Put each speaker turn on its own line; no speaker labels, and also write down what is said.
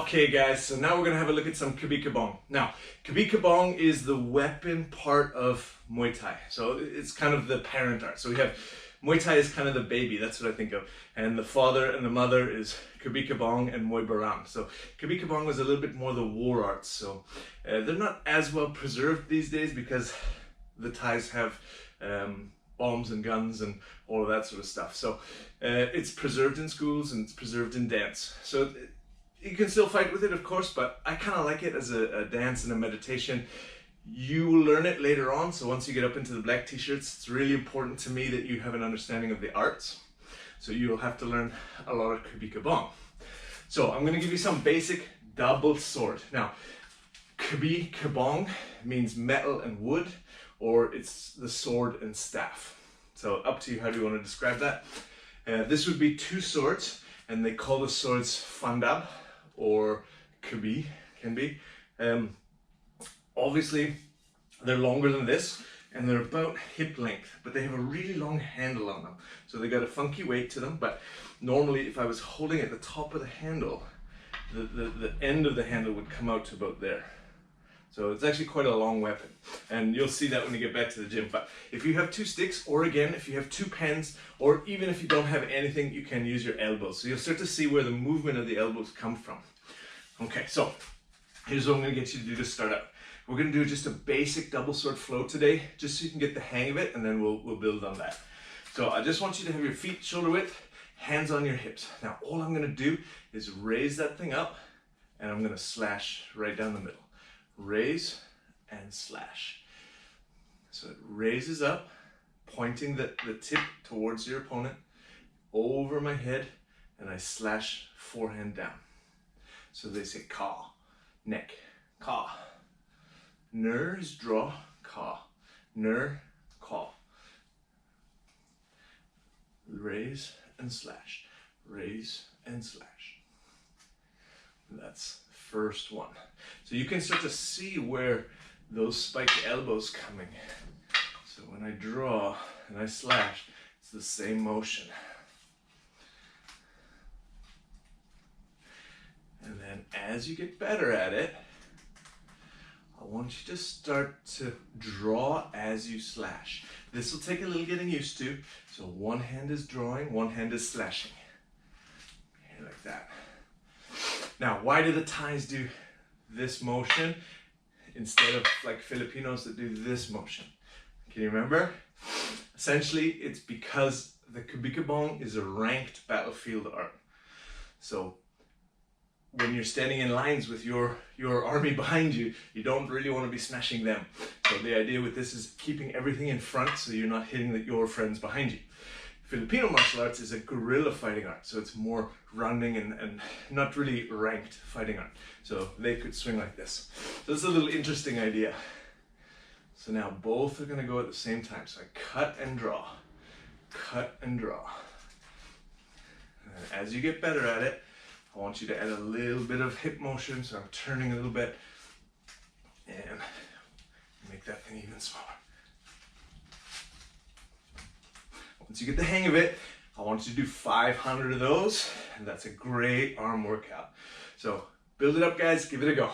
Okay guys, so now we're going to have a look at some Krabi Krabong. Now, Krabi Krabong is the weapon part of Muay Thai. So it's kind of the parent art. So we have, Muay Thai is kind of the baby, that's what I think of. And the father and the mother is Krabi Krabong and Muay Baram. So Krabi Krabong was a little bit more the war arts. So they're not as well preserved these days because the Thais have bombs and guns and all of that sort of stuff. So it's preserved in schools and it's preserved in dance. So you can still fight with it, of course, but I kind of like it as a dance and a meditation. You will learn it later on, so once you get up into the black t-shirts, it's really important to me that you have an understanding of the arts. So you'll have to learn a lot of Krabi Krabong. So I'm going to give you some basic double sword. Now, Krabi Krabong means metal and wood, or it's the sword and staff. So up to you, how do you want to describe that? This would be two swords, and they call the swords Fandab, or Krabi, can be. Obviously, they're longer than this, and they're about hip length, but they have a really long handle on them. So they got a funky weight to them, but normally if I was holding at the top of the handle, the end of the handle would come out to about there. So it's actually quite a long weapon, and you'll see that when you get back to the gym. But if you have two sticks, or again, if you have two pens, or even if you don't have anything, you can use your elbows. So you'll start to see where the movement of the elbows come from. Okay, so here's what I'm going to get you to do to start out. We're going to do just a basic double sword flow today, just so you can get the hang of it, and then we'll build on that. So I just want you to have your feet shoulder width, hands on your hips. Now all I'm going to do is raise that thing up, and I'm going to slash right down the middle. Raise and slash. So it raises up, pointing the tip towards your opponent, over my head, and I slash forehand down. So they say ka, neck, ka. Ner is draw, ka. Ner, ka. Raise and slash. Raise and slash. And that's the first one. So you can start to see where those spiked elbows coming. So when I draw and I slash, it's the same motion. And then as you get better at it, I want you to start to draw as you slash. This will take a little getting used to. So one hand is drawing, one hand is slashing. Okay, like that. Now, why do the Thais do this motion instead of like Filipinos that do this motion? Can you remember? Essentially, it's because the Krabi Krabong is a ranked battlefield art. So when you're standing in lines with your army behind you, you don't really want to be smashing them. So the idea with this is keeping everything in front so you're not hitting your friends behind you. Filipino martial arts is a guerrilla fighting art, so it's more running and not really ranked fighting art. So they could swing like this. So it's a little interesting idea. So now both are going to go at the same time. So I cut and draw, cut and draw. And as you get better at it, I want you to add a little bit of hip motion, so I'm turning a little bit and make that thing even smaller. Once you get the hang of it, I want you to do 500 of those, and that's a great arm workout. So build it up, guys, give it a go.